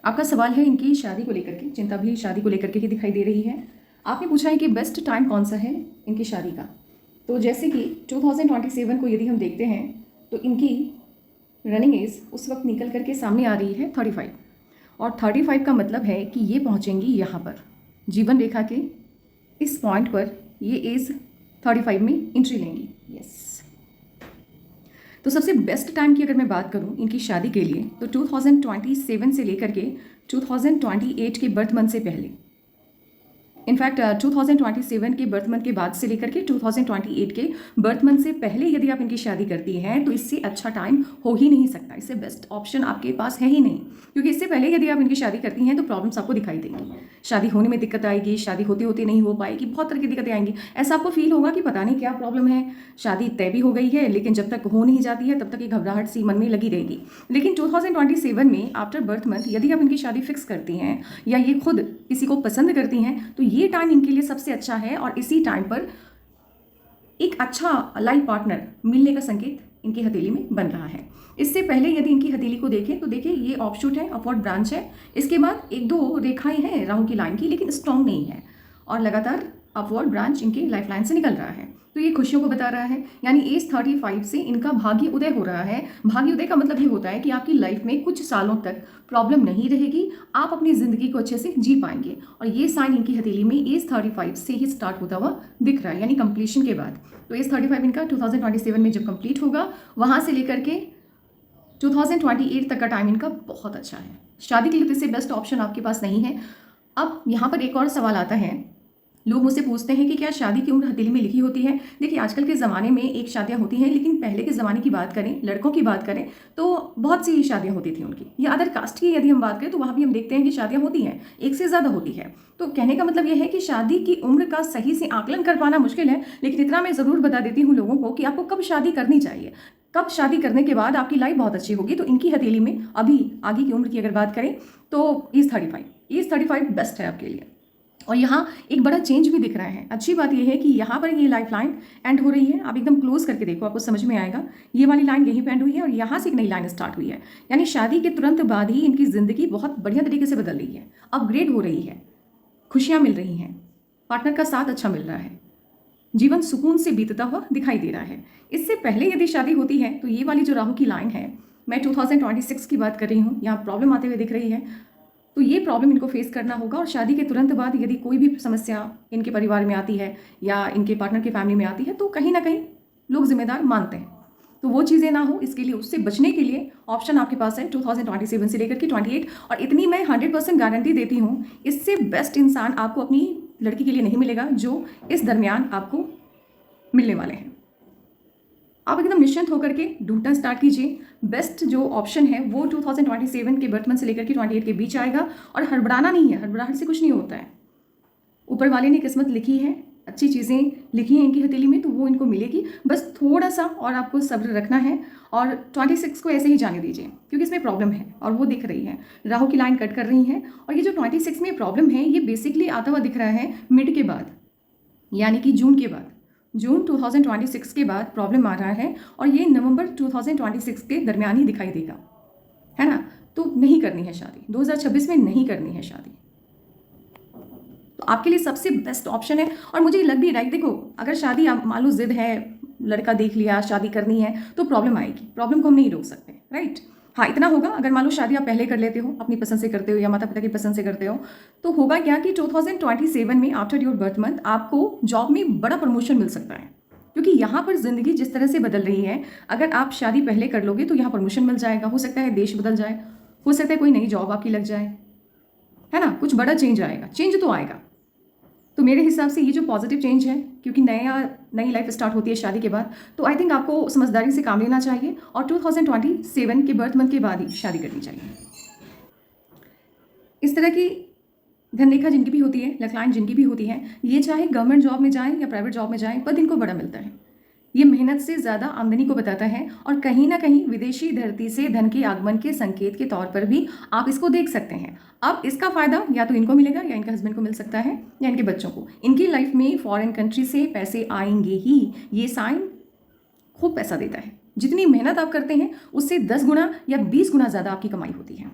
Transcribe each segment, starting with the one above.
आपका सवाल है इनकी शादी को लेकर के, चिंता भी शादी को लेकर के ही दिखाई दे रही है। आपने पूछा है कि बेस्ट टाइम कौन सा है इनकी शादी का। तो जैसे कि 2027 को यदि हम देखते हैं तो इनकी रनिंग एज उस वक्त निकल करके सामने आ रही है 35, और 35 का मतलब है कि ये पहुँचेंगी यहाँ पर जीवन रेखा के इस पॉइंट पर, ये एज 35 में एंट्री लेंगी। यस, तो सबसे बेस्ट टाइम की अगर मैं बात करूं इनकी शादी के लिए तो 2027 से लेकर के 2028 के बर्थ मंथ से पहले, इनफैक्ट 2027 के बर्थ मंथ के बाद से लेकर के 2028 के बर्थ मंथ से पहले यदि आप इनकी शादी करती हैं तो इससे अच्छा टाइम हो ही नहीं सकता, इससे बेस्ट ऑप्शन आपके पास है ही नहीं। क्योंकि इससे पहले यदि आप इनकी शादी करती हैं तो प्रॉब्लम्स आपको दिखाई देंगी, शादी होने में दिक्कत आएगी, शादी होते होते नहीं हो पाएगी, बहुत तरह की दिक्कतें आएंगी। ऐसा आपको फील होगा कि पता नहीं क्या प्रॉब्लम है, शादी तय भी हो गई है लेकिन जब तक हो नहीं जाती है तब तक ये घबराहट सी मन में लगी रहेगी। लेकिन 2027 में आफ्टर बर्थ मंथ यदि आप इनकी शादी फिक्स करती हैं या ये खुद किसी को पसंद करती हैं तो ये टाइम इनके लिए सबसे अच्छा है, और इसी टाइम पर एक अच्छा लाइफ पार्टनर मिलने का संकेत इनकी हथेली में बन रहा है। इससे पहले यदि इनकी हथेली को देखें तो देखिए ये ऑफशूट है, अपवर्ड ब्रांच है, इसके बाद एक दो रेखाएं हैं राहु की लाइन की लेकिन स्ट्रॉन्ग नहीं है, और लगातार अपवर्ड ब्रांच इनकी लाइफ लाइन से निकल रहा है। तो ये खुशियों को बता रहा है, यानी एज 35 से इनका भाग्य उदय हो रहा है। भाग्य उदय का मतलब ये होता है कि आपकी लाइफ में कुछ सालों तक प्रॉब्लम नहीं रहेगी, आप अपनी ज़िंदगी को अच्छे से जी पाएंगे। और ये साइन इनकी हथेली में एज 35 से ही स्टार्ट होता हुआ दिख रहा है, यानी कंप्लीशन के बाद। तो एज 35 इनका 2027 में जब कंप्लीट होगा, वहाँ से लेकर के 2028 तक का टाइम इनका बहुत अच्छा है। शादी के लिए इससे बेस्ट ऑप्शन आपके पास नहीं है। अब यहाँ पर एक और सवाल आता है, लोग मुझसे पूछते हैं कि क्या शादी की उम्र हथेली में लिखी होती है। देखिए आजकल के ज़माने में एक शादियाँ होती हैं, लेकिन पहले के ज़माने की बात करें, लड़कों की बात करें तो बहुत सी शादियाँ होती थी उनकी, या अदर कास्ट की यदि हम बात करें तो वहाँ भी हम देखते हैं कि शादियाँ होती हैं, एक से ज़्यादा होती है। तो कहने का मतलब यह है कि शादी की उम्र का सही से आकलन कर पाना मुश्किल है, लेकिन इतना मैं ज़रूर बता देती हूँ लोगों को कि आपको कब शादी करनी चाहिए, कब शादी करने के बाद आपकी लाइफ बहुत अच्छी होगी। तो इनकी हथेली में अभी आगे की उम्र की अगर बात करें तो एज 35 बेस्ट है आपके लिए। और यहाँ एक बड़ा चेंज भी दिख रहा है। अच्छी बात यह है कि यहाँ पर ये लाइफ लाइन एंड हो रही है, आप एकदम क्लोज करके देखो आपको समझ में आएगा। ये वाली लाइन यहीं पे एंड हुई है और यहाँ से एक नई लाइन स्टार्ट हुई है, यानी शादी के तुरंत बाद ही इनकी ज़िंदगी बहुत बढ़िया तरीके से बदल रही है, अपग्रेड हो रही है, खुशियाँ मिल रही हैं, पार्टनर का साथ अच्छा मिल रहा है, जीवन सुकून से बीतता हुआ दिखाई दे रहा है। इससे पहले यदि शादी होती है तो ये वाली जो राहु की लाइन है, मैं 2026 की बात कर रही हूँ, यहाँ प्रॉब्लम आते हुए दिख रही है। तो ये प्रॉब्लम इनको फेस करना होगा, और शादी के तुरंत बाद यदि कोई भी समस्या इनके परिवार में आती है या इनके पार्टनर की फैमिली में आती है तो कहीं ना कहीं लोग जिम्मेदार मानते हैं। तो वो चीज़ें ना हो, इसके लिए, उससे बचने के लिए ऑप्शन आपके पास है 2027 से लेकर के 28। और इतनी मैं 100% गारंटी देती हूँ, इससे बेस्ट इंसान आपको अपनी लड़की के लिए नहीं मिलेगा जो इस दरमियान आपको मिलने वाले हैं। आप एकदम निश्चिंत होकर के ढूंढना स्टार्ट कीजिए। बेस्ट जो ऑप्शन है वो 2027 के बर्थ मंथ से लेकर के 28 के बीच आएगा, और हड़बड़ाना नहीं है, हड़बड़ाहट से कुछ नहीं होता है। ऊपर वाले ने किस्मत लिखी है, अच्छी चीज़ें लिखी हैं इनकी हथेली में तो वो इनको मिलेगी, बस थोड़ा सा और आपको सब्र रखना है। और 26 को ऐसे ही जाने दीजिए क्योंकि इसमें प्रॉब्लम है और वो दिख रही है, राहु की लाइन कट कर रही है। और ये जो 26 में प्रॉब्लम है ये बेसिकली आता हुआ दिख रहा है मिड के बाद, यानी कि जून के बाद, जून 2026 के बाद प्रॉब्लम आ रहा है, और ये नवंबर 2026 के दरमियान ही दिखाई देगा, है ना। तो नहीं करनी है शादी, 2026 में नहीं करनी है शादी, तो आपके लिए सबसे बेस्ट ऑप्शन है। और मुझे लग भी रहा है, देखो अगर शादी मान लो जिद है, लड़का देख लिया, शादी करनी है, तो प्रॉब्लम आएगी, प्रॉब्लम को हम नहीं रोक सकते, राइट। हाँ इतना होगा, अगर मान लो शादी आप पहले कर लेते हो, अपनी पसंद से करते हो या माता पिता की पसंद से करते हो, तो होगा क्या कि 2027 में आफ्टर योर बर्थ मंथ आपको जॉब में बड़ा प्रमोशन मिल सकता है। क्योंकि यहाँ पर ज़िंदगी जिस तरह से बदल रही है, अगर आप शादी पहले कर लोगे तो यहाँ प्रमोशन मिल जाएगा, हो सकता है देश बदल जाए, हो सकता है कोई नई जॉब आपकी लग जाए, है ना, कुछ बड़ा चेंज आएगा, चेंज तो आएगा। तो मेरे हिसाब से ये जो पॉजिटिव चेंज है, क्योंकि नई लाइफ स्टार्ट होती है शादी के बाद, तो आई थिंक आपको समझदारी से काम लेना चाहिए और 2027 के बर्थ मंथ के बाद ही शादी करनी चाहिए। इस तरह की धनरेखा जिनकी भी होती है, लकलाइन जिनकी भी होती है, ये चाहे गवर्नमेंट जॉब में जाएं या प्राइवेट जॉब में जाएं, पद इनको बड़ा मिलता है। ये मेहनत से ज़्यादा आमदनी को बताता है, और कहीं ना कहीं विदेशी धरती से धन के आगमन के संकेत के तौर पर भी आप इसको देख सकते हैं। अब इसका फ़ायदा या तो इनको मिलेगा या इनके हस्बैंड को मिल सकता है या इनके बच्चों को। इनकी लाइफ में फॉरेन कंट्री से पैसे आएंगे ही, ये साइन खूब पैसा देता है। जितनी मेहनत आप करते हैं उससे 10 गुना या 20 गुना ज़्यादा आपकी कमाई होती है।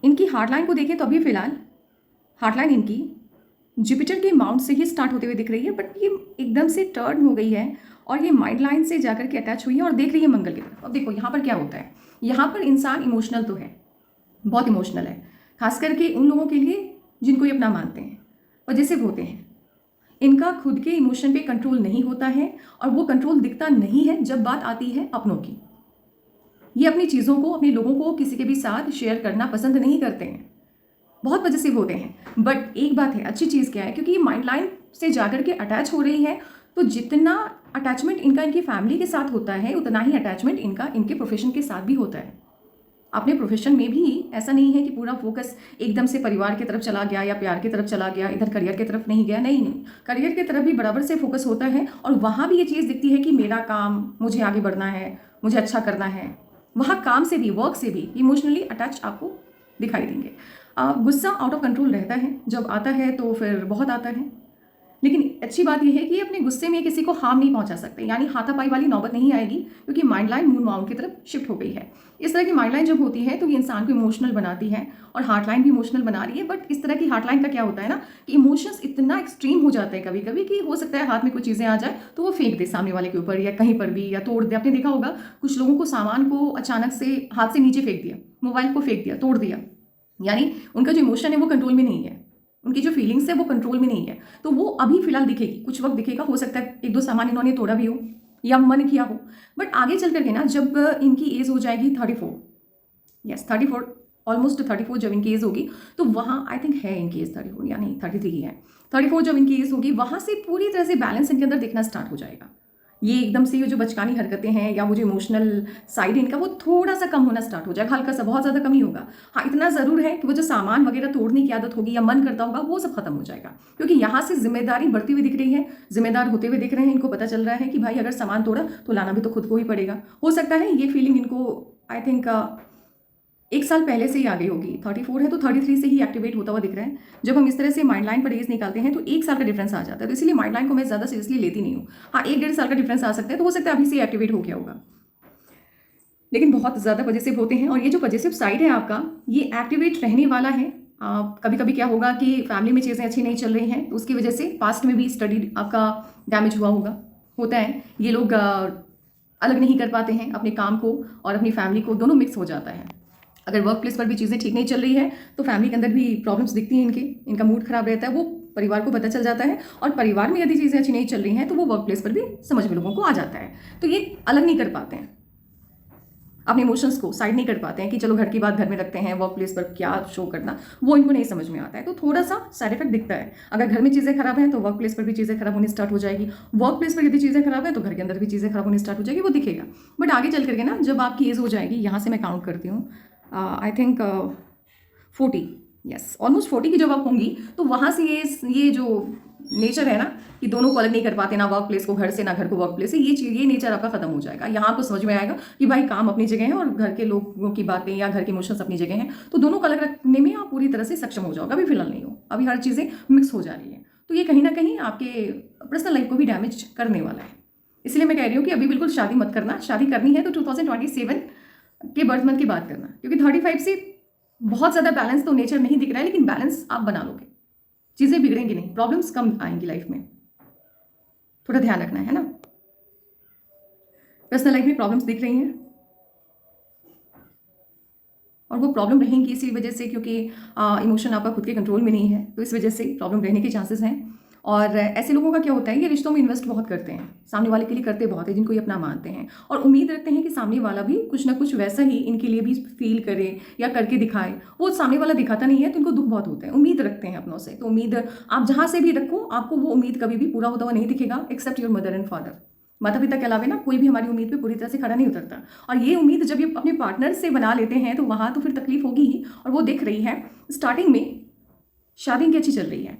इनकी हार्ट लाइन को देखें तो अभी फ़िलहाल हार्ट लाइन इनकी जुपिटर के माउंट से ही स्टार्ट होते हुए दिख रही है, बट ये एकदम से टर्न हो गई है और ये माइंड लाइन से जाकर के अटैच हुई है और देख रही है मंगल की तरफ। अब देखो यहाँ पर क्या होता है, यहाँ पर इंसान इमोशनल तो है, बहुत इमोशनल है, खास करके उन लोगों के लिए जिनको ये अपना मानते हैं, पॉजिटिव होते हैं। इनका खुद के इमोशन पे कंट्रोल नहीं होता है और वो कंट्रोल दिखता नहीं है जब बात आती है अपनों की। ये अपनी चीज़ों को, अपने लोगों को किसी के भी साथ शेयर करना पसंद नहीं करते हैं, बहुत पॉजिटिव होते हैं। बट एक बात है, अच्छी चीज़ क्या है, क्योंकि ये माइंड लाइन से जाकर के अटैच हो रही है, तो जितना अटैचमेंट इनका इनकी फैमिली के साथ होता है उतना ही अटैचमेंट इनका इनके प्रोफेशन के साथ भी होता है। अपने प्रोफेशन में भी ऐसा नहीं है कि पूरा फोकस एकदम से परिवार की तरफ चला गया या प्यार की तरफ चला गया, इधर करियर की तरफ नहीं गया, नहीं, करियर की तरफ भी बराबर से फोकस होता है और वहाँ भी ये चीज़ दिखती है कि मेरा काम, मुझे आगे बढ़ना है, मुझे अच्छा करना है। वहाँ काम से भी, वर्क से भी इमोशनली अटैच आपको दिखाई देंगे। गुस्सा आउट ऑफ कंट्रोल रहता है, जब आता है तो फिर बहुत आता है, लेकिन अच्छी बात यह है कि अपने गुस्से में किसी को हार्म नहीं पहुंचा सकते, यानी हाथापाई वाली नौबत नहीं आएगी, क्योंकि माइंड लाइन मून माउंट की तरफ शिफ्ट हो गई है। इस तरह की माइंड लाइन जब होती है तो ये इंसान को इमोशनल बनाती है और हार्ट लाइन भी इमोशनल बना रही है। बट इस तरह की हार्ट लाइन का क्या होता है ना कि इमोशंस इतना एक्सट्रीम हो जाते हैं कभी कभी कि हो सकता है हाथ में कुछ चीज़ें आ जाए तो वो फेंक दे सामने वाले के ऊपर या कहीं पर भी, या तोड़ दे। आपने देखा होगा कुछ लोगों को सामान को अचानक से हाथ से नीचे फेंक दिया, मोबाइल को फेंक दिया, तोड़ दिया, यानी उनका जो इमोशन है वो कंट्रोल में नहीं है, उनकी जो फीलिंग्स है वो कंट्रोल में नहीं है। तो वो अभी फिलहाल दिखेगी, कुछ वक्त दिखेगा, हो सकता है एक दो सामान इन्होंने तोड़ा भी हो या मन किया हो, बट आगे चल करके ना जब इनकी एज हो जाएगी 34, यस 34, ऑलमोस्ट 34 जब इनकी एज होगी, तो वहाँ आई थिंक है इनकी एज 34 या नहीं 33 ही है, 34 जब इनकी एज होगी वहाँ से पूरी तरह से बैलेंस इनके अंदर दिखना स्टार्ट हो जाएगा। ये एकदम से ये जो बचकानी हरकतें हैं या वो जो इमोशनल साइड इनका वो थोड़ा सा कम होना स्टार्ट हो जाएगा, हल्का सा, बहुत ज़्यादा कम ही होगा। हाँ, इतना ज़रूर है कि वो जो सामान वगैरह तोड़ने की आदत होगी या मन करता होगा वो सब खत्म हो जाएगा, क्योंकि यहाँ से जिम्मेदारी बढ़ती हुई दिख रही है, जिम्मेदार होते हुए दिख रहे हैं। इनको पता चल रहा है कि भाई अगर सामान तोड़ा तो लाना भी तो खुद को ही पड़ेगा। हो सकता है ये फीलिंग इनको आई थिंक 1 साल पहले से ही आ गई होगी। 34 है तो 33 से ही एक्टिवेट होता हुआ दिख रहा है। जब हम इस तरह से माइंड लाइन पर एज निकालते हैं तो 1 साल का डिफरेंस आ जाता है, तो इसलिए माइंड लाइन को मैं ज़्यादा सीरियसली लेती नहीं हूँ। हाँ, 1-1.5 साल का डिफरेंस आ सकता है, तो हो सकता है अभी से एक्टिवेट हो गया होगा, लेकिन बहुत ज़्यादा पॉजिटिव होते हैं। और ये जो पॉजिटिव साइड है आपका, ये एक्टिवेट रहने वाला है। कभी कभी क्या होगा कि फैमिली में चीज़ें अच्छी नहीं चल रही हैं, तो उसकी वजह से पास्ट में भी स्टडी आपका डैमेज हुआ होता है। ये लोग अलग नहीं कर पाते हैं अपने काम को और अपनी फैमिली को, दोनों मिक्स हो जाता है। अगर वर्क प्लेस पर भी चीज़ें ठीक नहीं चल रही है तो फैमिली के अंदर भी प्रॉब्लम्स दिखती हैं, इनका मूड खराब रहता है, वो परिवार को पता चल जाता है। और परिवार में यदि चीज़ें अच्छी नहीं चल रही हैं तो वो वर्क प्लेस पर भी समझ में लोगों को आ जाता है। तो ये अलग नहीं कर पाते हैं, अपने इमोशंस को साइड नहीं कर पाते हैं कि चलो घर की बात घर में रखते हैं, वर्क प्लेस पर क्या शो करना, वो इनको नहीं समझ में आता है। तो थोड़ा सा साइड इफेक्ट दिखता है। अगर घर में चीज़ें खराब हैं तो वर्क प्लेस पर भी चीज़ें खराब होनी स्टार्ट हो जाएगी, वर्क प्लेस पर यदि चीज़ें खराब है तो घर के अंदर भी चीज़ें खराब होनी स्टार्ट हो जाएगी, वो दिखेगा। बट आगे चल करके ना जब आपकी एज हो जाएगी, यहाँ से मैं काउंट करती हूँ, आई थिंक 40, यस ऑलमोस्ट 40 की जब आप होंगी तो वहाँ से ये जो नेचर है ना कि दोनों को अलग नहीं कर पाते, ना वर्क प्लेस को घर से, ना घर को वर्क प्लेस से, ये नेचर आपका खत्म हो जाएगा। यहाँ आपको समझ में आएगा कि भाई काम अपनी जगह है और घर के लोगों की बातें या घर के इमोशंस अपनी जगह हैं, तो दोनों को अलग रखने में आप पूरी तरह से सक्षम हो जाओगे। अभी फिलहाल नहीं हो, अभी हर चीज़ें मिक्स हो जा रही है, तो ये कहीं ना कहीं आपके पर्सनल लाइफ को भी डैमेज करने वाला है। इसलिए मैं कह रही हूँ कि अभी बिल्कुल शादी मत करना। शादी करनी है तो 2027 के बर्थ मंथ की बात करना, क्योंकि 35 से बहुत ज़्यादा बैलेंस तो नेचर नहीं दिख रहा है, लेकिन बैलेंस आप बना लोगे, चीज़ें बिगड़ेंगी नहीं, प्रॉब्लम्स कम आएंगी लाइफ में, थोड़ा ध्यान रखना है ना। पर्सनल लाइफ में प्रॉब्लम्स दिख रही हैं और वो प्रॉब्लम रहेंगी इसी वजह से, क्योंकि इमोशन आपका खुद के कंट्रोल में नहीं है, तो इस वजह से प्रॉब्लम रहने के चांसेस हैं। और ऐसे लोगों का क्या होता है, ये रिश्तों में इन्वेस्ट बहुत करते हैं, सामने वाले के लिए करते बहुत है, जिनको ये अपना मानते हैं, और उम्मीद रखते हैं कि सामने वाला भी कुछ ना कुछ वैसा ही इनके लिए भी फील करे या करके दिखाए। वो सामने वाला दिखाता नहीं है तो इनको दुख बहुत होता है। उम्मीद रखते हैं अपनों से, तो उम्मीद आप जहाँ से भी रखो, आपको वो उम्मीद कभी भी पूरा होता हुआ नहीं दिखेगा, except your mother and father. माता पिता के अलावा ना कोई भी हमारी उम्मीद पे पूरी तरह से खड़ा नहीं उतरता, और ये उम्मीद जब ये अपने पार्टनर से बना लेते हैं तो वहाँ तो फिर तकलीफ होगी ही, और वो दिख रही है। स्टार्टिंग में शादी इनकी अच्छी चल रही है,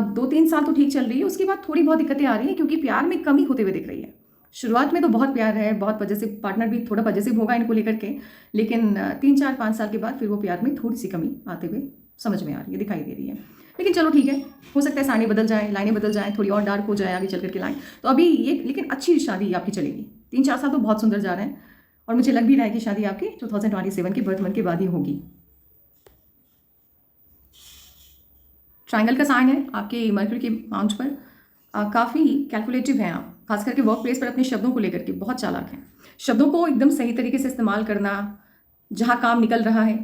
2-3 साल तो ठीक चल रही है, उसके बाद थोड़ी बहुत दिक्कतें आ रही हैं, क्योंकि प्यार में कमी होते हुए दिख रही है। शुरुआत में तो बहुत प्यार है, बहुत पॉजिटिव, पार्टनर भी थोड़ा पॉजिटिव होगा इनको लेकर के, लेकिन 3-4-5 साल के बाद फिर वो प्यार में थोड़ी सी कमी आते हुए समझ में आ रही है, दिखाई दे रही है। लेकिन चलो ठीक है, हो सकता है साड़ियाँ बदल जाए, लाइनें बदल जाएँ, थोड़ी और डार्क हो जाए आगे चल करके लाइन, तो अभी ये, लेकिन अच्छी शादी आपकी चलेगी। 3-4 साल तो बहुत सुंदर जा रहे हैं, और मुझे लग भी रहा है कि शादी आपकी 2027 के बर्थ मंथ के बाद ही होगी। ट्रायंगल का साइन है आपके मरकरी के माउंट पर। काफ़ी कैलकुलेटिव हैं आप, खास करके वर्क प्लेस पर अपने शब्दों को लेकर के बहुत चालाक हैं। शब्दों को एकदम सही तरीके से इस्तेमाल करना, जहाँ काम निकल रहा है,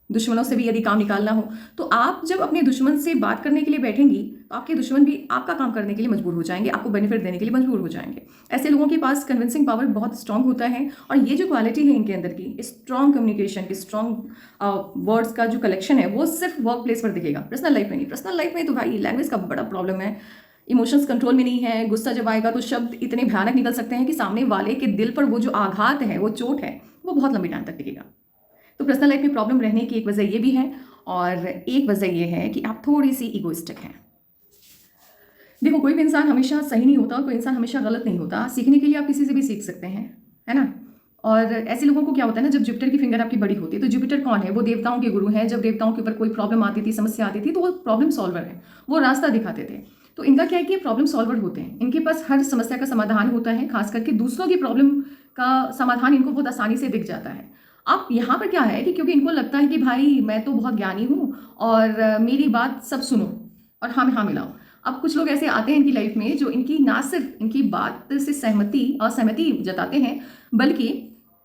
दुश्मनों से भी यदि काम निकालना हो तो आप जब अपने दुश्मन से बात करने के लिए बैठेंगी तो आपके दुश्मन भी आपका काम करने के लिए मजबूर हो जाएंगे, आपको बेनिफिट देने के लिए मजबूर हो जाएंगे। ऐसे लोगों के पास कन्विंसिंग पावर बहुत स्ट्रांग होता है, और ये जो क्वालिटी है इनके अंदर की स्ट्रांग कम्युनिकेशन की, स्ट्रांग वर्ड्स का जो कलेक्शन है वो सिर्फ वर्क प्लेस पर दिखेगा, पर्सनल लाइफ में नहीं। पर्सनल लाइफ में तो भाई लैंग्वेज का बड़ा प्रॉब्लम है, इमोशंस कंट्रोल में नहीं है। गुस्सा जब आएगा तो शब्द इतने भयानक निकल सकते हैं कि सामने वाले के दिल पर वो जो आघात है, वो चोट है, वो बहुत लंबी टाइम तक टिकेगा। तो पर्सनल लाइफ में प्रॉब्लम रहने की एक वजह ये भी है, और एक वजह ये है कि आप थोड़ी सी ईगोइस्टिक हैं। देखो, कोई भी इंसान हमेशा सही नहीं होता और कोई इंसान हमेशा गलत नहीं होता। सीखने के लिए आप किसी से भी सीख सकते हैं, है ना। और ऐसे लोगों को क्या होता है ना, जब जुपिटर की फिंगर आपकी बड़ी होती है, तो जुपिटर कौन है? वो देवताओं के गुरु हैं। जब देवताओं के ऊपर कोई प्रॉब्लम आती थी, समस्या आती थी, तो वो प्रॉब्लम सॉल्वर है, वो रास्ता दिखाते थे। तो इनका क्या है कि ये प्रॉब्लम सॉल्वर होते हैं, इनके पास हर समस्या का समाधान होता है, खास करके दूसरों की प्रॉब्लम का समाधान इनको बहुत आसानी से दिख जाता है। अब यहाँ पर क्या है कि क्योंकि इनको लगता है कि भाई मैं तो बहुत ज्ञानी हूँ और मेरी बात सब सुनो और हाँ में हाँ मिलाओ। अब कुछ लोग ऐसे आते हैं इनकी लाइफ में जो इनकी ना सिर्फ इनकी बात से असहमति जताते हैं, बल्कि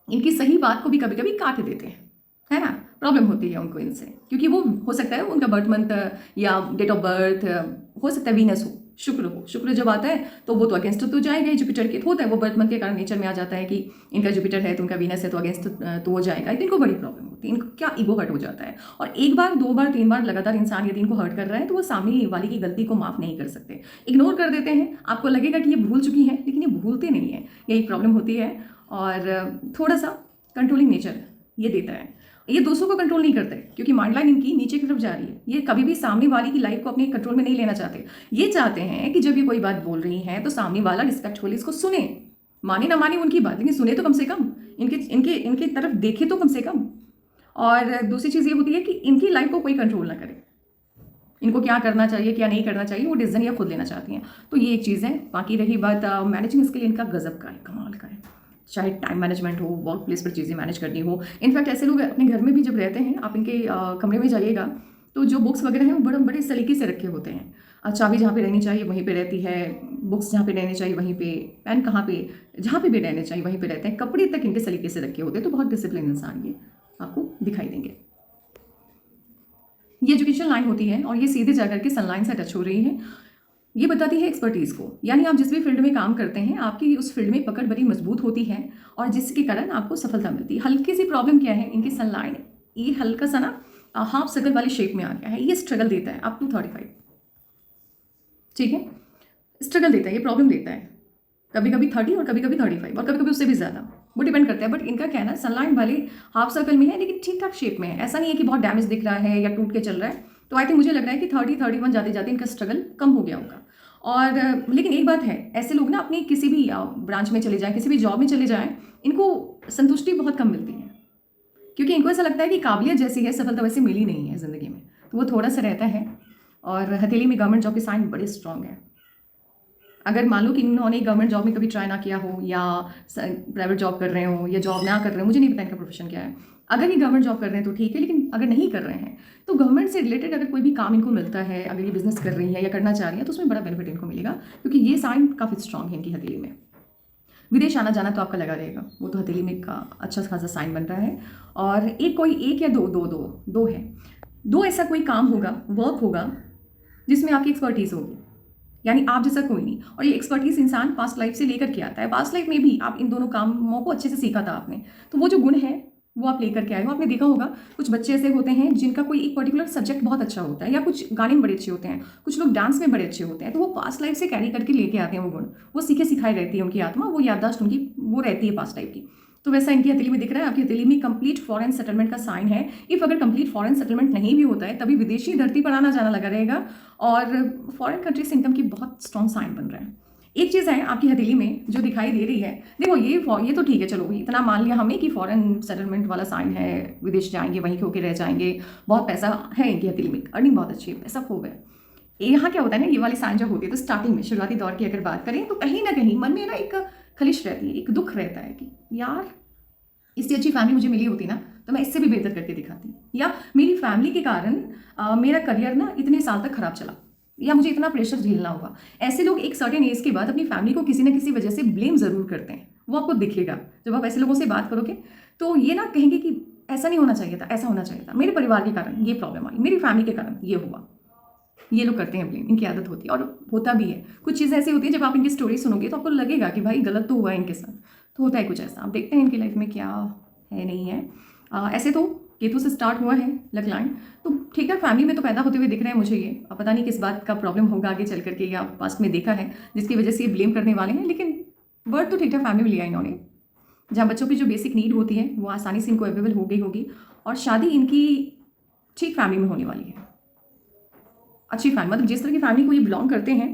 इनकी सही बात को भी कभी कभी काट देते हैं, है ना। प्रॉब्लम होती है उनको इनसे, क्योंकि वो हो सकता है उनका बर्थ मंथ या डेट ऑफ बर्थ हो सकता है वीनस हो, शुक्र हो। शुक्र जब आता है तो वो तो अगेंस्ट तो जाएगा ही, जुपिटर के होता है वो बर्थ मंथ के कारण नेचर में आ जाता है कि इनका जुपिटर है तो उनका वीनस है तो अगेंस्ट तो हो जाएगा। तो इनको बड़ी प्रॉब्लम होती है, इनको क्या ईगो हर्ट हो जाता है। और एक बार, दो बार, तीन बार लगातार इंसान यदि इनको हर्ट कर रहा है तो वो सामने वाली की गलती को माफ नहीं कर सकते, इग्नोर कर देते हैं। आपको लगेगा कि ये भूल चुकी हैं, लेकिन ये भूलते नहीं है, यही प्रॉब्लम होती है। और थोड़ा सा कंट्रोलिंग नेचर ये देता है। ये दूसरों को कंट्रोल नहीं करते, क्योंकि माइंड लाइन इनकी नीचे की तरफ जा रही है। ये कभी भी सामने वाले की लाइफ को अपने कंट्रोल में नहीं लेना चाहते। ये चाहते हैं कि जब ये कोई बात बोल रही है तो सामने वाला रिस्पेक्टफुली इसको सुने, माने ना माने उनकी बात, लेकिन सुने तो कम से कम, इनके इनके इनके तरफ देखे तो कम से कम। और दूसरी चीज़ ये होती है कि इनकी लाइफ को कोई कंट्रोल ना करे, इनको क्या करना चाहिए क्या नहीं करना चाहिए वो डिसीजन ये खुद लेना चाहती हैं। तो ये एक चीज़ है। बाकी रही बात मैनेजिंग स्किल, इनका गजब का है, कमाल का है। चाहे टाइम मैनेजमेंट हो, वर्क प्लेस पर चीज़ें मैनेज करनी हो। इनफैक्ट ऐसे लोग अपने घर में भी जब रहते हैं, आप इनके कमरे में जाइएगा तो जो बुक्स वगैरह हैं वो बड़े सलीके से रखे होते हैं। चाबी जहाँ पे रहनी चाहिए वहीं पे रहती है, बुक्स जहाँ पे रहनी चाहिए वहीं पे, पेन कहाँ पे, जहाँ पे भी रहने चाहिए वहीं पे रहते हैं, कपड़े तक इनके सलीके से रखे होते हैं। तो बहुत डिसिप्लिन इंसान ये आपको दिखाई देंगे। ये एजुकेशन लाइन होती है और ये सीधे जाकर के सनलाइन से टच हो रही है। ये बताती है एक्सपर्टीज़ को, यानी आप जिस भी फील्ड में काम करते हैं आपकी उस फील्ड में पकड़ बड़ी मजबूत होती है और जिसके कारण आपको सफलता मिलती है। हल्की सी प्रॉब्लम क्या है, इनकी सनलाइन ये हल्का सा ना हाफ सर्कल वाली शेप में आ गया है। ये स्ट्रगल देता है अप टू 35, ठीक है, स्ट्रगल देता है, ये प्रॉब्लम देता है। कभी कभी 30 और कभी कभी 35 और कभी कभी उससे भी ज़्यादा, वो डिपेंड करता है। बट इनका क्या है ना, सनलाइन वाले हाफ सर्कल में है लेकिन ठीक ठाक शेप में है। ऐसा नहीं है कि बहुत डैमेज दिख रहा है या टूट के चल रहा है। तो आई थिंक मुझे लग रहा है कि 30-31 जाते जाते इनका स्ट्रगल कम हो गया होगा। और लेकिन एक बात है, ऐसे लोग ना अपनी किसी भी ब्रांच में चले जाएं, किसी भी जॉब में चले जाएं, इनको संतुष्टि बहुत कम मिलती है, क्योंकि इनको ऐसा लगता है कि काबिलियत जैसी है सफलता वैसे मिली नहीं है ज़िंदगी में। तो वो थोड़ा सा रहता है। और हथेली में गवर्नमेंट जॉब के साइन बड़े स्ट्रांग है। अगर मान लो कि इन्होंने गवर्नमेंट जॉब में कभी ट्राई ना किया हो या प्राइवेट जॉब कर रहे हो या जॉब ना कर रहे हो, मुझे नहीं पता इनका प्रोफेशन क्या है। अगर ये गवर्नमेंट जॉब कर रहे हैं तो ठीक है, लेकिन अगर नहीं कर रहे हैं तो गवर्नमेंट से रिलेटेड अगर कोई भी काम इनको मिलता है, अगर ये बिजनेस कर रही है या करना चाह रही है, तो उसमें बड़ा बेनिफिट इनको मिलेगा, क्योंकि ये साइन काफ़ी स्ट्रांग है इनकी हथेली में। विदेश आना जाना तो आपका लगा रहेगा, वो तो हथेली में का अच्छा खासा साइन बन रहा है। और एक या दो है, दो ऐसा कोई काम होगा, वर्क होगा जिसमें आपकी एक्सपर्टीज़ होगी, यानी आप जैसा कोई नहीं। और ये एक्सपर्टीज इंसान पास्ट लाइफ से लेकर के आता है। पास्ट लाइफ में भी आप इन दोनों कामों को अच्छे से सीखा था आपने, तो वो जो गुण है वो आप लेकर के आए हो। आपने देखा होगा कुछ बच्चे ऐसे होते हैं जिनका कोई एक पर्टिकुलर सब्जेक्ट बहुत अच्छा होता है, या कुछ गाने में बड़े अच्छे होते हैं, कुछ लोग डांस में बड़े अच्छे होते हैं, तो वो पास्ट लाइफ से कैरी करके लेके आते हैं वो गुण। वो सीखे सिखाई रहती है उनकी आत्मा, वो याददाश्त उनकी वो रहती है पास्ट लाइफ की। तो वैसा इनकी हथेली में दिख रहा है। आपकी हथेली में कंप्लीट फॉरेन सेटलमेंट का साइन है। इफ अगर कंप्लीट फॉरेन सेटलमेंट नहीं भी होता है तभी विदेशी धरती पर आना जाना लगा रहेगा, और फॉरेन कंट्री से इनकम की बहुत स्ट्रॉन्ग साइन बन रहा है। एक चीज़ है आपकी हथेली में जो दिखाई दे रही है, देखो ये तो ठीक है, चलो इतना मान लिया हमने कि फॉरेन सेटलमेंट वाला साइन है, विदेश जाएंगे वहीं के होके रह जाएंगे, बहुत पैसा है इनकी हथेली में, अर्निंग बहुत अच्छी है, पैसा खूब है। यहाँ क्या होता है ना, ये वाली साइन जब होती है तो स्टार्टिंग में शुरुआती दौर की अगर बात करें तो कहीं ना कहीं मन में ना एक खलिश रहती है, एक दुख रहता है कि यार इससे अच्छी फैमिली मुझे मिली होती ना तो मैं इससे भी बेहतर करके दिखाती, या मेरी फैमिली के कारण मेरा करियर ना इतने साल तक खराब चला, या मुझे इतना प्रेशर झेलना हुआ। ऐसे लोग एक सर्टेन एज के बाद अपनी फैमिली को किसी न किसी वजह से ब्लेम ज़रूर करते हैं, वो आपको दिखेगा जब आप ऐसे लोगों से बात करोगे। तो ये ना कहेंगे कि ऐसा नहीं होना चाहिए था, ऐसा होना चाहिए था, मेरे परिवार के कारण ये प्रॉब्लम आई, मेरी फैमिली के कारण ये हुआ। ये लोग करते हैं ब्लेम, इनकी आदत होती है और होता भी है। कुछ चीज़ें ऐसी होती हैं जब आप इनकी स्टोरी सुनोगे तो आपको लगेगा कि भाई गलत तो हुआ है इनके साथ, तो होता है कुछ ऐसा। आप देखते हैं इनकी लाइफ में क्या है नहीं है। ऐसे तो केतु से स्टार्ट हुआ है लक लाइन, तो ठीक है फैमिली में तो पैदा होते हुए दिख रहे हैं मुझे ये। अब पता नहीं किस बात का प्रॉब्लम होगा आगे चल करके, या पास्ट में देखा है जिसकी वजह से ये ब्लेम करने वाले हैं, लेकिन बर्थ तो ठीक ठाक फैमिली में लिया इन्होंने, जहाँ बच्चों की जो बेसिक नीड होती है वो आसानी से इनको अवेलेबल हो गई होगी, और शादी इनकी ठीक फैमिली में होने वाली है, अच्छी फैमिली, मतलब जिस तरह की फैमिली को ये बिलोंग करते हैं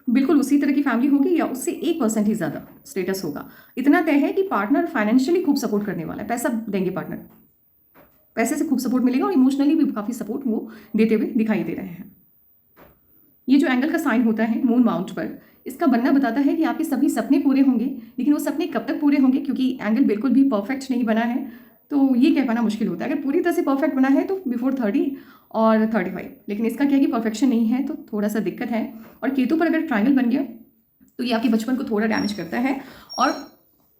बिल्कुल उसी तरह की फैमिली होगी, या उससे 1% ही ज़्यादा स्टेटस होगा। इतना तय है कि पार्टनर फाइनेंशियली खूब सपोर्ट करने वाला है, पैसा देंगे पार्टनर, पैसे से खूब सपोर्ट मिलेगा, और इमोशनली भी काफ़ी सपोर्ट वो देते हुए दिखाई दे रहे हैं। ये जो एंगल का साइन होता है मून माउंट पर, इसका बनना बताता है कि आपके सभी सपने पूरे होंगे, लेकिन वो सपने कब तक पूरे होंगे, क्योंकि एंगल बिल्कुल भी परफेक्ट नहीं बना है, तो ये कह पाना मुश्किल होता है। अगर पूरी तरह से परफेक्ट बना है तो बिफोर 30 और 35, लेकिन इसका क्या है कि परफेक्शन नहीं है, तो थोड़ा सा दिक्कत है। और केतु पर अगर ट्रायंगल बन गया तो ये आपके बचपन को थोड़ा डैमेज करता है, और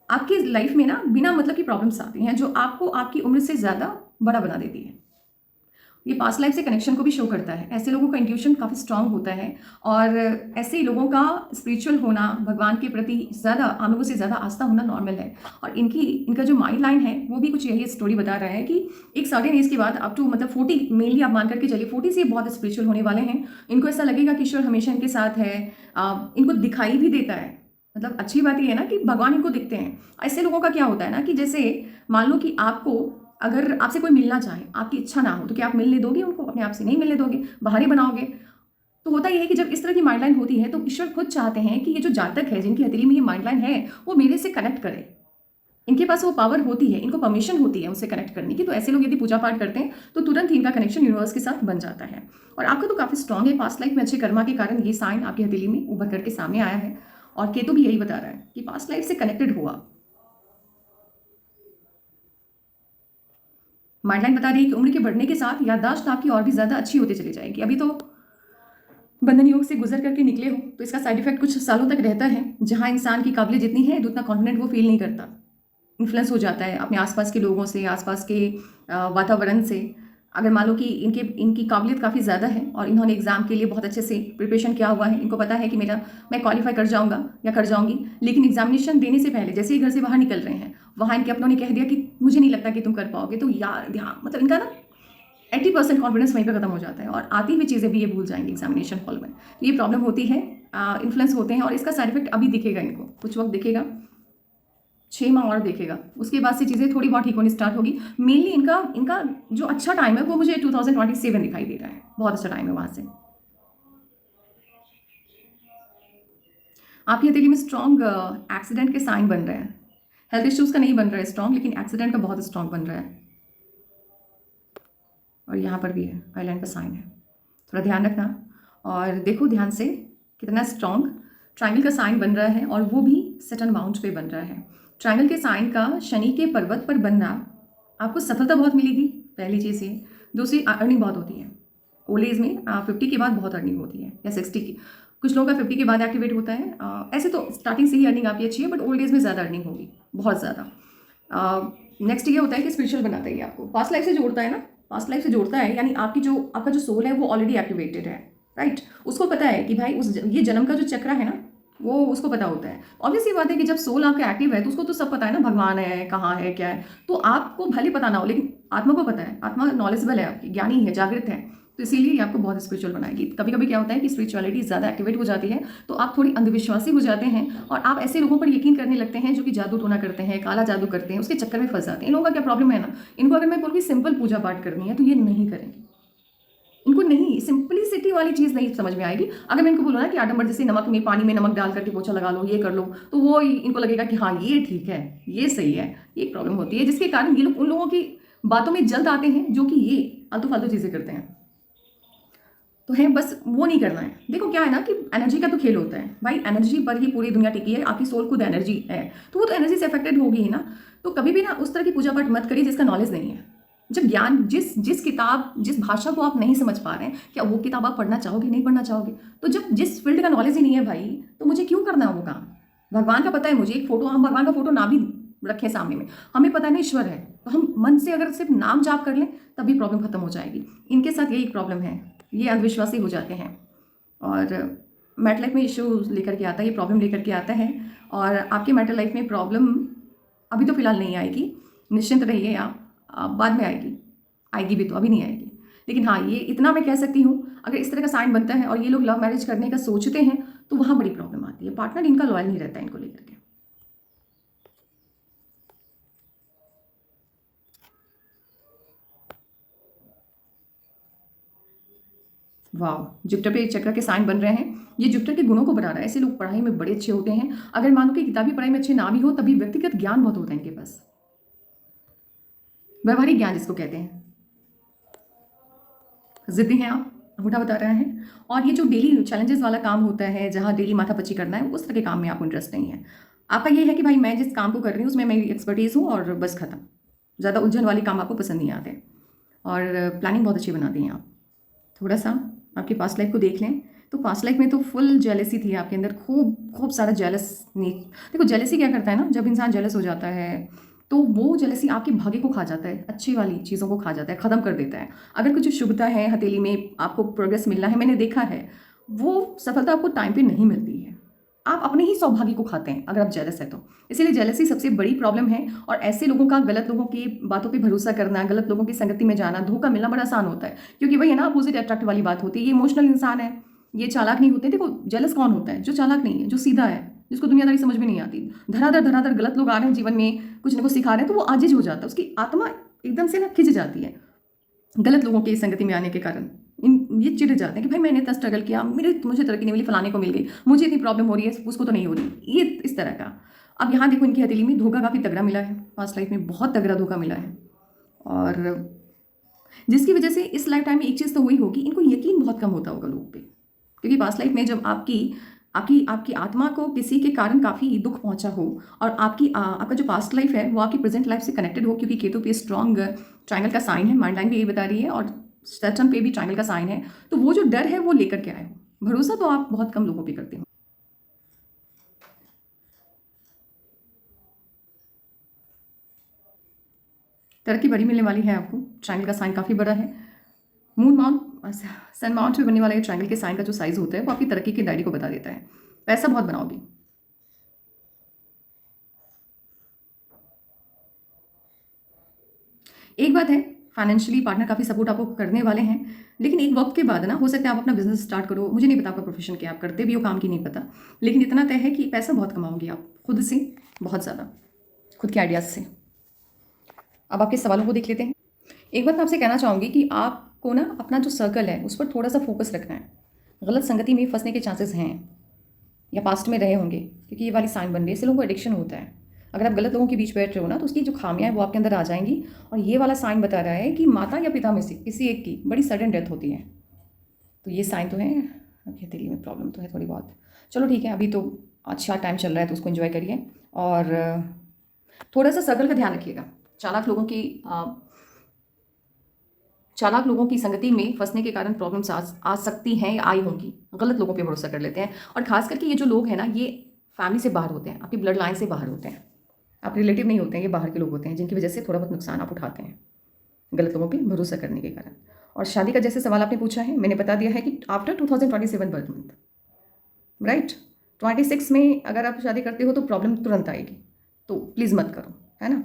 आपकी लाइफ में ना बिना मतलब की प्रॉब्लम्स आती हैं जो आपको आपकी उम्र से ज़्यादा बड़ा बना देती है। ये पास्ट लाइफ से कनेक्शन को भी शो करता है। ऐसे लोगों का इंट्यूशन काफ़ी स्ट्रांग होता है, और ऐसे लोगों का स्पिरिचुअल होना, भगवान के प्रति ज़्यादा, आम लोगों से ज़्यादा आस्था होना नॉर्मल है। और इनका जो माइंड लाइन है वो भी कुछ यही स्टोरी बता रहा है कि एक सर्टेन एज के बाद अप टू मतलब 40 मेनली आप मान करके चलिए, 40 से बहुत स्पिरिचुअल होने वाले हैं। इनको ऐसा लगेगा कि ईश्वर हमेशा इनके साथ है, इनको दिखाई भी देता है। मतलब अच्छी बात ये है ना कि भगवान इनको दिखते हैं। ऐसे लोगों का क्या होता है ना कि जैसे मान लो कि आपको अगर आपसे कोई मिलना चाहे, आपकी इच्छा ना हो, तो क्या आप मिलने दोगे उनको? अपने आप से नहीं मिलने दोगे, बाहरी बनाओगे। तो होता यह है कि जब इस तरह की माइंड लाइन होती है तो ईश्वर खुद चाहते हैं कि ये जो जातक है, जिनकी हथेली में ये माइंड लाइन है, वो मेरे से कनेक्ट करे। इनके पास वो पावर होती है, इनको परमिशन होती है उससे कनेक्ट करने की। तो ऐसे लोग यदि पूजा पाठ करते हैं तो तुरंत ही इनका कनेक्शन यूनिवर्स के साथ बन जाता है। और आपका तो काफ़ी स्ट्रांग है, पास्ट लाइफ में अच्छे कर्मा के कारण ये साइन आपकी हथेली में उभर करके सामने आया है। और केतु भी यही बता रहा है कि पास्ट लाइफ से कनेक्टेड हुआ। माइंडलाइन बता रही है कि उम्र के बढ़ने के साथ याददाश्त आपकी और भी ज़्यादा अच्छी होती चली जाएगी। अभी तो बंधन योग से गुजर करके निकले हो तो इसका साइड इफेक्ट कुछ सालों तक रहता है, जहाँ इंसान की काबिलियत जितनी है उतना कॉन्फिडेंट वो फील नहीं करता, इन्फ्लुएंस हो जाता है अपने आसपास के लोगों से, आसपास के वातावरण से। अगर मान लो कि इनकी काबिलियत काफ़ी ज़्यादा है और इन्होंने एग्जाम के लिए बहुत अच्छे से प्रिपरेशन किया हुआ है, इनको पता है कि मैं क्वालिफाई कर जाऊंगा या कर जाऊंगी, लेकिन एग्जामिनेशन देने से पहले जैसे ही घर से बाहर निकल रहे हैं, वहाँ इनके अपनों ने कह दिया कि मुझे नहीं लगता कि तुम कर पाओगे, तो यार ध्यान, मतलब इनका ना 80% कॉन्फिडेंस वहीं पर खत्म हो जाता है, और आती हुई चीज़ें भी ये भूल जाएंगे एग्जामिनेशन हॉल में। तो ये प्रॉब्लम होती है, इन्फ्लुएंस होते हैं, और इसका साइड इफेक्ट अभी दिखेगा, इनको कुछ वक्त दिखेगा, 6 माह और देखेगा, उसके बाद से चीज़ें थोड़ी बहुत ठीक होनी स्टार्ट होगी। मेनली इनका जो अच्छा टाइम है वो मुझे 2027 दिखाई दे रहा है, बहुत अच्छा टाइम है वहाँ से। आपकी हथेली में स्ट्रॉन्ग एक्सीडेंट के साइन बन रहे हैं, हेल्थ इश्यूज़ का नहीं बन रहा है स्ट्रॉन्ग, लेकिन एक्सीडेंट का बहुत स्ट्रॉन्ग बन रहा है। और यहाँ पर भी है, आइलैंड का साइन है, थोड़ा ध्यान रखना। और देखो ध्यान से कितना स्ट्रॉन्ग ट्रायंगल का साइन बन रहा है, और वो भी सैटर्न माउंट पे बन रहा है। ट्रायंगल के साइन का शनि के पर्वत पर बनना, आपको सफलता बहुत मिलेगी, पहली चीज़ ये। दूसरी, अर्निंग बहुत होती है ओल्ड एज में, 50 के बाद बहुत अर्निंग होती है, या 60 की, कुछ लोगों का 50 के बाद एक्टिवेट होता है। ऐसे तो स्टार्टिंग से ही अर्निंग आपकी अच्छी है, बट ओल्ड एज में ज़्यादा अर्निंग होगी, बहुत ज़्यादा। नेक्स्ट ये होता है कि स्पिरिचुअल बनाता है, आपको पास्ट लाइफ से जोड़ता है ना, पास्ट लाइफ से जोड़ता है, यानी आपका जो सोल है वो ऑलरेडी एक्टिवेटेड है, राइट। उसको पता है कि भाई ये जन्म का जो चक्र है ना, वो उसको पता होता है। ऑब्वियस ये बात है कि जब सोल आपका एक्टिव है तो उसको तो सब पता है ना, भगवान है, कहाँ है, क्या है। तो आपको भले पता ना हो, लेकिन आत्मा को पता है, आत्मा नॉलेजेबल है, आपकी ज्ञानी है, जागृत है, तो इसीलिए ये आपको बहुत स्पिरिचुअल बनाएगी। कभी कभी क्या होता है कि स्पिरिचुअलिटी ज़्यादा एक्टिवेट हो जाती है तो आप थोड़ी अंधविश्वासी हो जाते हैं, और आप ऐसे लोगों पर यकीन करने लगते हैं जो कि जादू टोना करते हैं, काला जादू करते हैं, उसके चक्कर में फंस जाते हैं। इन लोगों का क्या प्रॉब्लम है ना, इनको अगर मैं बोलूँ कि सिंपल पूजा पाठ करनी है तो ये नहीं करेंगे, इनको नहीं, सिंपलिसिटी वाली चीज़ नहीं समझ में आएगी। अगर मैं इनको बोलूँ ना कि आडम्बर जैसे नमक में, पानी में नमक डाल करके पोछा लगा लो, ये कर लो, तो वो इनको लगेगा कि हाँ ये ठीक है, ये सही है। ये एक प्रॉब्लम होती है, जिसके कारण ये लोग उन लोगों की बातों में जल्द आते हैं जो कि ये आलतू फालतू चीज़ें करते हैं। तो है बस वो नहीं करना है। देखो क्या है ना कि एनर्जी का तो खेल होता है भाई, एनर्जी पर ही पूरी दुनिया टिकी है, आपकी सोल खुद एनर्जी है, तो वो तो एनर्जी से अफेक्टेड होगी ही ना। तो कभी भी ना उस तरह की पूजा पाठ मत करिए जिसका नॉलेज नहीं है। जब ज्ञान जिस जिस किताब जिस भाषा को आप नहीं समझ पा रहे हैं, क्या वो किताब आप पढ़ना चाहोगे? नहीं पढ़ना चाहोगे। तो जब जिस फील्ड का नॉलेज ही नहीं है भाई, तो मुझे क्यों करना है वो काम? भगवान का पता है मुझे, एक फोटो, हम भगवान का फोटो ना भी रखें सामने में, हमें पता नहीं ईश्वर है, तो हम मन से अगर सिर्फ नाम जाप कर लें तभी प्रॉब्लम खत्म हो जाएगी। इनके साथ यही प्रॉब्लम है, ये अंधविश्वासी हो जाते हैं और मैरिटल लाइफ में इशू लेकर के आता है, ये प्रॉब्लम लेकर के आता है। और आपके मैरिटल लाइफ में प्रॉब्लम अभी तो फिलहाल नहीं आएगी, निश्चिंत रहिए आप, बाद में आएगी, आएगी भी तो, अभी नहीं आएगी। लेकिन हाँ, ये इतना मैं कह सकती हूँ, अगर इस तरह का साइन बनता है और ये लोग लव मैरिज करने का सोचते हैं तो वहाँ बड़ी प्रॉब्लम आती है, पार्टनर इनका लॉयल नहीं रहता है इनको लेकर के। वाह, जुपिटर पे चक्र के साइन बन रहे हैं, ये जुपिटर के गुणों को बढ़ा रहा है। ऐसे लोग पढ़ाई में बड़े अच्छे होते हैं। अगर मानो कि किताबी पढ़ाई में अच्छे ना भी हो तभी व्यक्तिगत ज्ञान बहुत होता है इनके पास, व्यवहारिक ज्ञान जिसको कहते हैं। जिद्दी हैं आप, अंगूठा बता रहा है। और ये जो डेली चैलेंजेस वाला काम होता है, जहाँ डेली माथापच्ची करना है, उस तरह के काम में आपको इंटरेस्ट नहीं है। आपका ये है कि भाई मैं जिस काम को कर रही हूँ उसमें मेरी एक्सपर्टीज़ हूँ और बस खत्म। ज़्यादा उलझन वाले काम आपको पसंद नहीं आते और प्लानिंग बहुत अच्छी बनाती हैं आप। थोड़ा सा आपकी पास्ट लाइफ को देख लें तो पास्ट लाइफ में तो फुल जेलसी थी आपके अंदर, खूब खूब सारा जेलस नीच। देखो जेलसी क्या करता है ना, जब इंसान जेलस हो जाता है तो वो जेलसी आपके भाग्य को खा जाता है, अच्छी वाली चीज़ों को खा जाता है, ख़त्म कर देता है। अगर कुछ शुभता है हथेली में, आपको प्रोग्रेस मिलना है, मैंने देखा है, वो सफलता आपको टाइम पे नहीं मिलती है। आप अपने ही सौभाग्य को खाते हैं अगर आप जेलस है तो। इसीलिए जेलसी सबसे बड़ी प्रॉब्लम है। और ऐसे लोगों का गलत लोगों की बातों पे भरोसा करना, गलत लोगों की संगति में जाना, धोखा मिलना बड़ा आसान होता है, क्योंकि वही है ना, अपोजिट अट्रैक्ट वाली बात होती है। ये इमोशनल इंसान है, ये चालाक नहीं होते। देखो जेलस कौन होता है? जो चालाक नहीं है, जो सीधा है, जिसको दुनियादारी समझ में नहीं आती। धराधर गलत लोग आ रहे हैं जीवन में, कुछ ना कुछ सिखा रहे हैं, तो वो आजिज हो जाता है, उसकी आत्मा एकदम से ना खिंच जाती है गलत लोगों की संगति में आने के कारण। ये चिढ़ जाते हैं कि भाई मैंने इतना स्ट्रगल किया, मुझे तरक्की नहीं मिली, फलाने को मिल गई, मुझे इतनी प्रॉब्लम हो रही है, उसको तो नहीं हो रही, ये इस तरह का। अब यहाँ देखो इनकी हथेली में धोखा काफ़ी तगड़ा मिला है, पास्ट लाइफ में बहुत तगड़ा धोखा मिला है। और जिसकी वजह से इस लाइफ टाइम में एक चीज़ तो हुई होगी, इनको यकीन बहुत कम होता होगा लोगों पे। क्योंकि पास्ट लाइफ में जब आपकी आपकी आपकी आत्मा को किसी के कारण काफ़ी दुख पहुंचा हो और आपका जो पास्ट लाइफ है वो आपकी प्रेजेंट लाइफ से कनेक्टेड हो, क्योंकि केतु पे स्ट्रॉन्ग ट्रायंगल का साइन है, माइंड लाइन भी यही बता रही है, और सैटर्न पे भी ट्रायंगल का साइन है, तो वो जो डर है वो लेकर के आए हो। भरोसा तो आप बहुत कम लोगों पे करते हो। तरक्की बड़ी मिलने वाली है आपको, ट्रायंगल का साइन काफ़ी बड़ा है। मून माउंट सन माउंट में बनने वाला ये ट्रायंगल के साइन का जो साइज होता है वो आपकी तरक्की की डायरी को बता देता है। पैसा बहुत बनाओगी। एक बात है, फाइनेंशियली पार्टनर काफ़ी सपोर्ट आपको करने वाले हैं, लेकिन एक वक्त के बाद ना हो सकता है आप अपना बिजनेस स्टार्ट करो। मुझे नहीं पता आपका प्रोफेशन क्या, आप करते भी हो काम की नहीं पता, लेकिन इतना तय है कि पैसा बहुत कमाओगे आप खुद से, बहुत ज़्यादा, खुद के आइडियाज़ से। अब आपके सवालों को देख लेते हैं। एक बात मैं आपसे कहना चाहूँगी कि आपको ना अपना जो सर्कल है उस पर थोड़ा सा फोकस रखना है। गलत संगति में फंसने के चांसेस हैं, या पास्ट में रहे होंगे, क्योंकि ये वाली साइन बन रही है। इससे लोगों को एडिक्शन होता है। अगर आप गलत लोगों के बीच बैठ रहे हो ना तो उसकी जो खामियां हैं वो आपके अंदर आ जाएंगी। और ये वाला साइन बता रहा है कि माता या पिता में से किसी एक की बड़ी सडन डेथ होती है। तो ये साइन तो है, अभी दिल्ली में प्रॉब्लम तो है थोड़ी बहुत। चलो ठीक है, अभी तो अच्छा टाइम चल रहा है तो उसको एंजॉय करिए। और थोड़ा सा सर्कल का ध्यान रखिएगा। चालाक लोगों की संगति में फंसने के कारण प्रॉब्लम्स आ सकती हैं या आई होंगी। गलत लोगों पे भरोसा कर लेते हैं, और खास करके ये जो लोग हैं ना, ये फैमिली से बाहर होते हैं, आपकी ब्लड लाइन से बाहर होते हैं, आप रिलेटिव नहीं होते हैं, ये बाहर के लोग होते हैं, जिनकी वजह से थोड़ा बहुत नुकसान आप उठाते हैं गलत लोगों पे भरोसा करने के कारण। और शादी का जैसे सवाल आपने पूछा है, मैंने बता दिया है कि आफ्टर 2027 बर्थ मंथ, राइट, 26 में अगर आप शादी करते हो तो प्रॉब्लम तुरंत आएगी, तो प्लीज़ मत करो, है ना।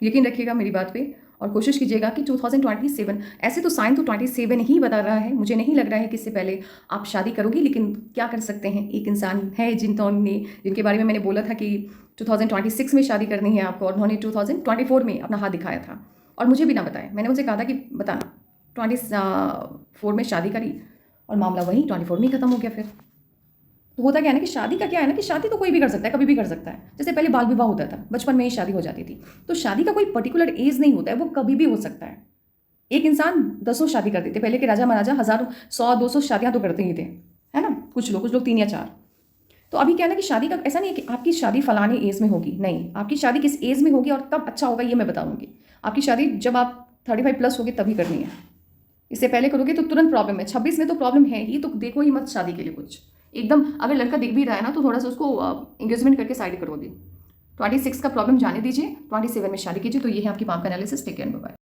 यकीन रखिएगा मेरी बात पे, और कोशिश कीजिएगा कि 2027, ऐसे तो साइन तो 27 ही बता रहा है, मुझे नहीं लग रहा है कि इससे पहले आप शादी करोगी। लेकिन क्या कर सकते हैं, एक इंसान है जिनके बारे में मैंने बोला था कि 2026 में शादी करनी है आपको, और उन्होंने 2024 में अपना हाथ दिखाया था और मुझे भी ना बताया। मैंने उनसे कहा था कि बताना, 24 में शादी करी और मामला वही 24 में ही खत्म हो गया। फिर तो होता क्या है ना कि शादी का क्या है ना कि शादी तो कोई भी कर सकता है, कभी भी कर सकता है। जैसे पहले बाल विवाह होता था, बचपन में ही शादी हो जाती थी, तो शादी का कोई पर्टिकुलर एज नहीं होता है, वो कभी भी हो सकता है। एक इंसान 10 शादी कर देते, पहले के राजा महाराजा 1000 100 200 शादियां तो करते ही थे, है ना। कुछ लोग 3 या 4, तो अभी क्या है ना कि शादी का ऐसा नहीं है कि आपकी शादी फलाने एज में होगी, नहीं, आपकी शादी किस एज में होगी और तब अच्छा होगा ये मैं बताऊंगी। आपकी शादी जब आप 35+ होगे तभी करनी है, इससे पहले करोगे तो तुरंत प्रॉब्लम है। 26 में तो प्रॉब्लम है ही, तो देखो ही मत शादी के लिए कुछ एकदम। अगर लड़का दिख भी रहा है ना तो थोड़ा सा उसको एंगेजमेंट करके साइड करो दी। 26 का प्रॉब्लम जाने दीजिए, 27 में शादी कीजिए। तो ये है आपकी पाम का एनालिसिस। Take care, bye.